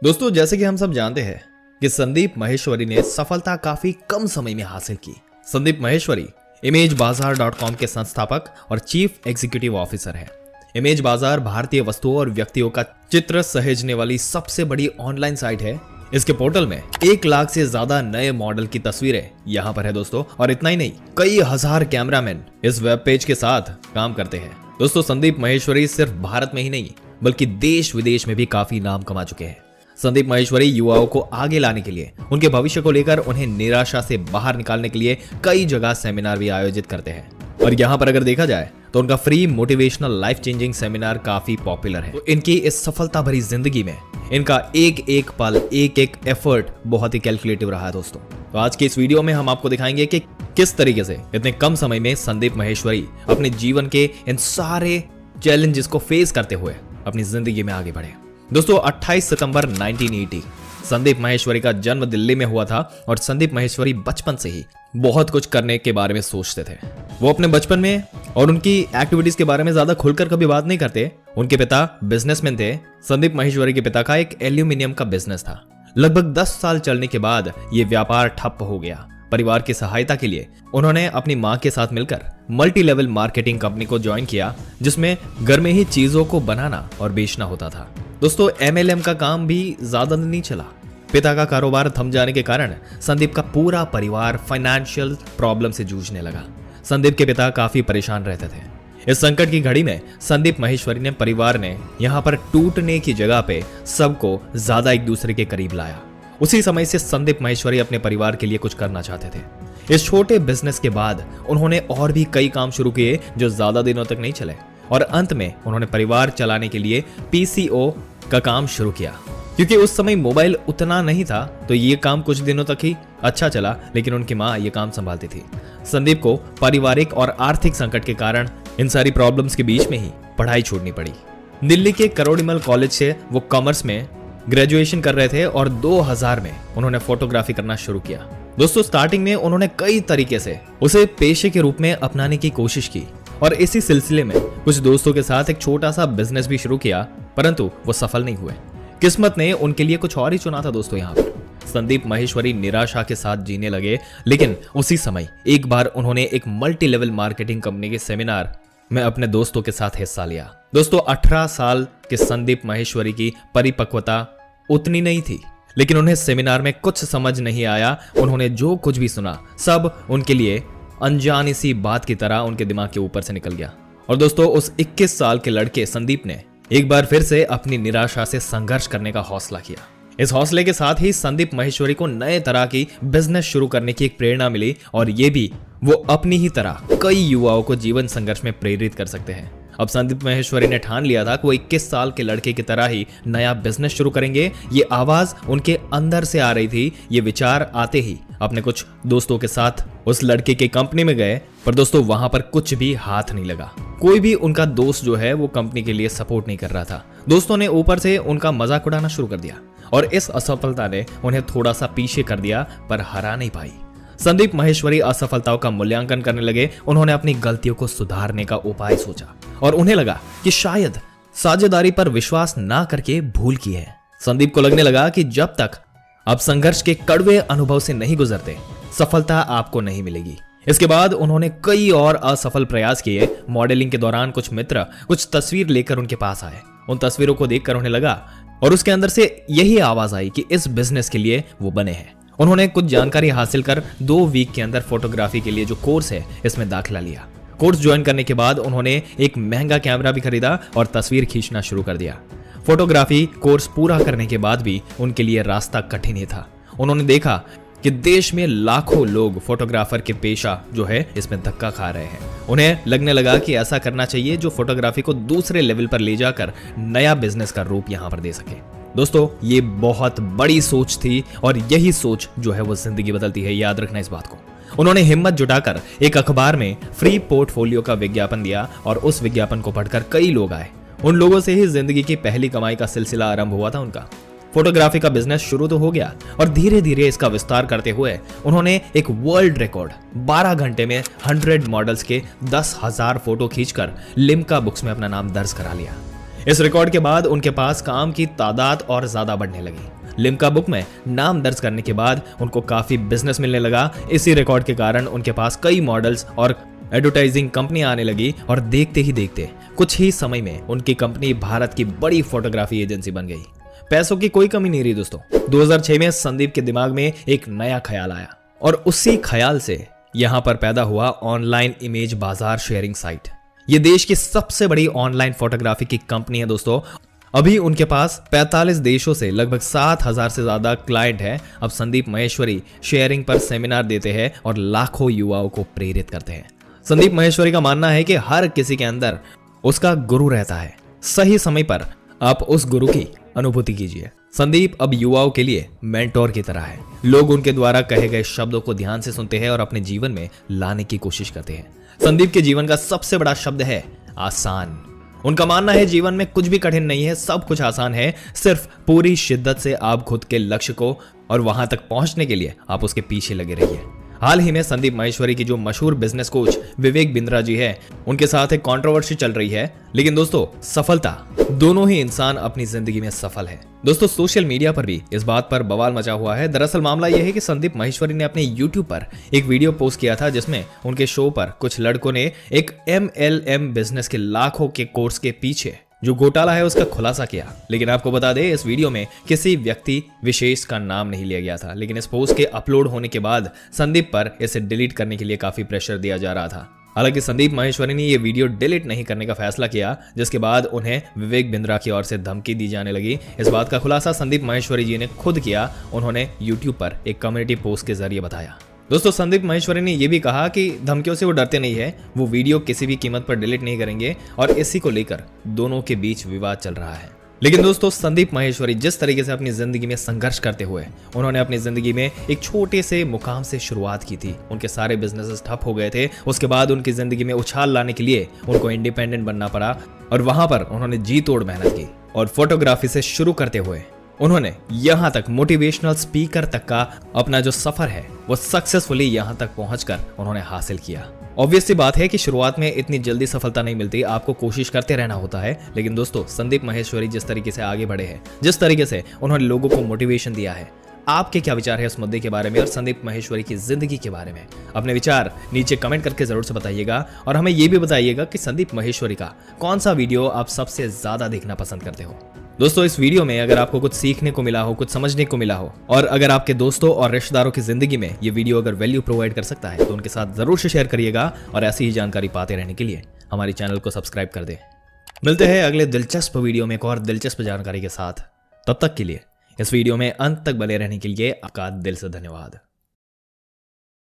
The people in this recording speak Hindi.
दोस्तों, जैसे कि हम सब जानते हैं कि संदीप माहेश्वरी ने सफलता काफी कम समय में हासिल की। संदीप माहेश्वरी इमेजबाजार.com के संस्थापक और चीफ एग्जीक्यूटिव ऑफिसर हैं। इमेज बाजार भारतीय वस्तुओं और व्यक्तियों का चित्र सहेजने वाली सबसे बड़ी ऑनलाइन साइट है। इसके पोर्टल में 1 लाख से ज्यादा नए मॉडल की तस्वीरें यहाँ पर है दोस्तों। और इतना ही नहीं, कई हजार कैमरामैन इस वेब पेज के साथ काम करते हैं। दोस्तों, संदीप माहेश्वरी सिर्फ भारत में ही नहीं बल्कि देश विदेश में भी काफी नाम कमा चुके हैं। संदीप माहेश्वरी युवाओं को आगे लाने के लिए, उनके भविष्य को लेकर उन्हें निराशा से बाहर निकालने के लिए कई जगह सेमिनार भी आयोजित करते हैं। और यहाँ पर अगर देखा जाए तो उनका free motivational life changing seminar काफी पॉपुलर है। तो इनकी इस सफलता भरी जिंदगी में इनका एक एक पल, एक एक एफर्ट बहुत ही कैलकुलेटिव रहा है दोस्तों। तो आज के इस वीडियो में हम आपको दिखाएंगे कि किस तरीके से इतने कम समय में संदीप माहेश्वरी अपने जीवन के इन सारे चैलेंजेस को फेस करते हुए अपनी जिंदगी में आगे बढ़े। दोस्तों, 28 सितंबर 1980 संदीप माहेश्वरी का जन्म दिल्ली में हुआ था। और संदीप माहेश्वरी बचपन से ही बहुत कुछ करने के बारे में सोचते थे। वो अपने बचपन में और उनकी एक्टिविटीज के बारे में ज्यादा खुलकर कभी बात नहीं करते। उनके पिता बिजनेसमैन थे। संदीप माहेश्वरी के पिता का एक एल्यूमिनियम का बिजनेस था। लगभग 10 साल चलने के बाद ये व्यापार ठप हो गया। परिवार की सहायता के लिए उन्होंने अपनी मां के साथ मिलकर मल्टी लेवल मार्केटिंग कंपनी को ज्वाइन किया, जिसमें घर में ही चीजों को बनाना और बेचना होता था। दोस्तों, MLM का काम भी ज्यादा नहीं चला। पिता का कारोबार थम जाने के कारण संदीप का पूरा परिवार फाइनेंशियल प्रॉब्लम से जूझने लगा। संदीप के पिता काफी परेशान रहते थे। इस संकट की घड़ी में संदीप माहेश्वरी ने परिवार ने यहाँ पर टूटने की जगह पे सबको ज्यादा एक दूसरे के करीब लाया। उसी समय से संदीप माहेश्वरी अपने परिवार के लिए कुछ करना चाहते थे। इस छोटे बिजनेस के बाद उन्होंने और भी कई काम शुरू किए जो ज्यादा दिनों तक नहीं चले। और अंत में उन्होंने परिवार चलाने के लिए PCO का काम शुरू किया। क्योंकि उस समय मोबाइल उतना नहीं था तो ये काम कुछ दिनों तक ही अच्छा चला, लेकिन उनकी मां ये काम संभालती थी। संदीप को पारिवारिक और आर्थिक संकट के कारण इन सारी प्रॉब्लम्स के बीच में ही पढ़ाई छोड़नी पड़ी। दिल्ली के करोड़ीमल कॉलेज से वो कॉमर्स में ग्रेजुएशन कर रहे थे और 2000 में उन्होंने फोटोग्राफी करना शुरू किया। दोस्तों, स्टार्टिंग में उन्होंने कई तरीके से उसे पेशे के रूप में अपनाने की कोशिश की और इसी सिलसिले में कुछ दोस्तों के साथ एक छोटा सा बिजनेस भी शुरू किया, परंतु वो सफल नहीं हुए। किस्मत ने उनके लिए कुछ और ही चुना था दोस्तों। यहाँ पर संदीप माहेश्वरी निराशा के साथ जीने लगे, लेकिन उसी समय एक बार उन्होंने एक मल्टी लेवल मार्केटिंग कंपनी के सेमिनार में अपने दोस्तों के साथ हिस्सा लिया। दोस्तों, 18 साल के संदीप माहेश्वरी की परिपक्वता उतनी नहीं थी, लेकिन उन्हें सेमिनार में कुछ समझ नहीं आया। उन्होंने जो कुछ भी सुना सब उनके लिए अनजानी सी बात की तरह उनके दिमाग के ऊपर से निकल गया। और दोस्तों, उस 21 साल के लड़के संदीप ने एक बार फिर से अपनी निराशा से संघर्ष करने का हौसला किया। इस हौसले के साथ ही संदीप माहेश्वरी को नए तरह की बिजनेस शुरू करने की एक प्रेरणा मिली, और ये भी वो अपनी ही तरह कई युवाओं को जीवन संघर्ष में प्रेरित कर सकते हैं। अब संदीप माहेश्वरी ने ठान लिया था कि वो 21 साल के लड़के की तरह ही नया बिजनेस शुरू करेंगे। ये आवाज उनके अंदर से आ रही थी। ये विचार आते ही अपने कुछ दोस्तों के साथ उस लड़के की कंपनी में गए, पर दोस्तों वहां पर कुछ भी हाथ नहीं लगा। कोई भी उनका दोस्त जो है वो कंपनी के लिए सपोर्ट नहीं कर रहा था। दोस्तों ने ऊपर से उनका मजाक उड़ाना शुरू कर दिया और इस असफलता ने उन्हें थोड़ा सा पीछे कर दिया, पर हरा नहीं पाई। संदीप माहेश्वरी असफलताओं का मूल्यांकन करने लगे। उन्होंने अपनी गलतियों को सुधारने का उपाय सोचा और उन्हें लगा कि शायद साझेदारी पर विश्वास ना करके भूल की है। संदीप को लगने लगा कि जब तक आप संघर्ष के कड़वे अनुभव से नहीं गुजरते, सफलता आपको नहीं मिलेगी। इसके बाद उन्होंने कई और असफल प्रयास किए। मॉडलिंग के दौरान कुछ मित्र कुछ तस्वीर लेकर उनके पास आए। उन तस्वीरों को देखकर उन्हें लगा और उसके अंदर से यही आवाज आई कि इस बिजनेस के लिए वो बने हैं। उन्होंने कुछ जानकारी हासिल कर 2 वीक के अंदर फोटोग्राफी के लिए जो कोर्स है इसमें दाखिला लिया। कोर्स ज्वाइन करने के बाद उन्होंने एक महंगा कैमरा भी खरीदा और तस्वीर खींचना शुरू कर दिया। फोटोग्राफी कोर्स पूरा करने के बाद भी उनके लिए रास्ता कठिन ही था। उन्होंने देखा कि देश में लाखों लोग फोटोग्राफर के पेशा जो है इसमें धक्का खा रहे हैं। उन्हें लगने लगा कि ऐसा करना चाहिए जो फोटोग्राफी को दूसरे लेवल पर ले जाकर नया बिजनेस का रूप यहाँ पर दे सके। दोस्तों, ये बहुत बड़ी सोच थी और यही सोच जो है वो जिंदगी बदलती है, याद रखना इस बात को। उन्होंने हिम्मत जुटाकर एक अखबार में फ्री पोर्टफोलियो का विज्ञापन दिया और उस विज्ञापन को पढ़कर कई लोग आए। उन लोगों से ही जिंदगी की पहली कमाई का सिलसिला आरंभ हुआ था उनका। फोटोग्राफी का बिजनेस शुरू तो हो गया और धीरे धीरे इसका विस्तार करते हुए उन्होंने एक वर्ल्ड रिकॉर्ड 12 घंटे में 100 मॉडल्स के 10,000 फोटो खींचकर लिम्का बुक्स में अपना नाम दर्ज करा लिया। इस रिकॉर्ड के बाद उनके पास काम की तादाद और ज्यादा बढ़ने लगी। लिम्का बुक में नाम दर्ज करने के बाद उनको काफी बिजनेस मिलने लगा। इसी रिकॉर्ड के कारण उनके पास कई मॉडल्स और एडवर्टाइजिंग कंपनियां आने लगी और देखते ही देखते कुछ ही समय में उनकी कंपनी भारत की बड़ी फोटोग्राफी एजेंसी बन गई। पैसों की कोई कमी नहीं रही दोस्तों। 2006 में संदीप के दिमाग में एक नया ख्याल आया और उसी ख्याल से यहां पर पैदा हुआ ऑनलाइन इमेज बाजार शेयरिंग साइट। ये देश की सबसे बड़ी ऑनलाइन फोटोग्राफी की कंपनी है दोस्तों। अभी उनके पास 45 देशों से लगभग 7,000 से ज्यादा क्लाइंट है। अब संदीप माहेश्वरी शेयरिंग पर सेमिनार देते हैं और लाखों युवाओं को प्रेरित करते हैं। संदीप माहेश्वरी का मानना है कि हर किसी के अंदर उसका गुरु रहता है। सही समय पर आप उस गुरु की अनुभूति कीजिए। संदीप अब युवाओं के लिए मेंटोर की तरह है। लोग उनके द्वारा कहे गए शब्दों को ध्यान से सुनते हैं और अपने जीवन में लाने की कोशिश करते हैं। संदीप के जीवन का सबसे बड़ा शब्द है आसान। उनका मानना है जीवन में कुछ भी कठिन नहीं है, सब कुछ आसान है। सिर्फ पूरी शिद्दत से आप खुद के लक्ष्य को और वहां तक पहुंचने के लिए आप उसके पीछे लगे रहिए। हाल ही में संदीप माहेश्वरी की जो मशहूर बिजनेस कोच विवेक बिंद्रा जी है, उनके साथ एक कंट्रोवर्सी चल रही है। लेकिन दोस्तों, सफलता दोनों ही इंसान अपनी जिंदगी में सफल है। दोस्तों, सोशल मीडिया पर भी इस बात पर बवाल मचा हुआ है। दरअसल मामला यह है कि संदीप माहेश्वरी ने अपने YouTube पर एक वीडियो पोस्ट किया था जिसमें उनके शो पर कुछ लड़कों ने एक MLM बिजनेस के लाखों के कोर्स के पीछे जो घोटाला है उसका खुलासा किया। लेकिन आपको बता दें, इस वीडियो में किसी व्यक्ति विशेष का नाम नहीं लिया गया था। लेकिन इस पोस्ट के अपलोड होने के बाद संदीप पर इसे डिलीट करने के लिए काफी प्रेशर दिया जा रहा था। हालांकि संदीप माहेश्वरी ने यह वीडियो डिलीट नहीं करने का फैसला किया, जिसके बाद उन्हें विवेक बिंद्रा की ओर से धमकी दी जाने लगी। इस बात का खुलासा संदीप माहेश्वरी जी ने खुद किया। उन्होंने YouTube पर एक कम्युनिटी पोस्ट के जरिए बताया। दोस्तों, संदीप माहेश्वरी ने यह भी कहा कि धमकियों से वो डरते नहीं है, वो वीडियो किसी भी कीमत पर डिलीट नहीं करेंगे और इसी को लेकर दोनों के बीच विवाद चल रहा है। लेकिन दोस्तों, संदीप माहेश्वरी जिस तरीके से अपनी जिंदगी में संघर्ष करते हुए उन्होंने अपनी जिंदगी में एक छोटे से मुकाम से शुरुआत की थी। उनके सारे बिजनेसेस ठप हो गए थे। उसके बाद उनकी जिंदगी में उछाल लाने के लिए उनको इंडिपेंडेंट बनना पड़ा और वहां पर उन्होंने जी तोड़ मेहनत की और फोटोग्राफी से शुरू करते हुए उन्होंने यहां तक मोटिवेशनल स्पीकर तक का अपना जो सफर है वो सक्सेसफुली यहां तक पहुंचकर उन्होंने हासिल किया। ऑब्वियस सी बात है कि शुरुआत में इतनी जल्दी सफलता नहीं मिलती, आपको कोशिश करते रहना होता है। लेकिन दोस्तों, संदीप माहेश्वरी जिस तरीके से आगे बढ़े हैं, जिस तरीके से उन्होंने लोगों को मोटिवेशन दिया है, आपके क्या विचार है इस मुद्दे के बारे में और संदीप माहेश्वरी की जिंदगी के बारे में? अपने विचार नीचे कमेंट करके जरूर से बताइएगा और हमें यह भी बताइएगा कि संदीप माहेश्वरी का कौन सा वीडियो आप सबसे ज्यादा देखना पसंद करते हो। दोस्तों, इस वीडियो में अगर आपको कुछ सीखने को मिला हो, कुछ समझने को मिला हो और अगर आपके दोस्तों और रिश्तेदारों की जिंदगी में ये वीडियो अगर वैल्यू प्रोवाइड कर सकता है तो उनके साथ जरूर से शेयर करिएगा और ऐसी ही जानकारी पाते रहने के लिए हमारे चैनल को सब्सक्राइब कर दें। मिलते हैं अगले दिलचस्प वीडियो में एक और दिलचस्प जानकारी के साथ। तब तक के लिए इस वीडियो में अंत तक बने रहने के लिए आपका दिल से धन्यवाद।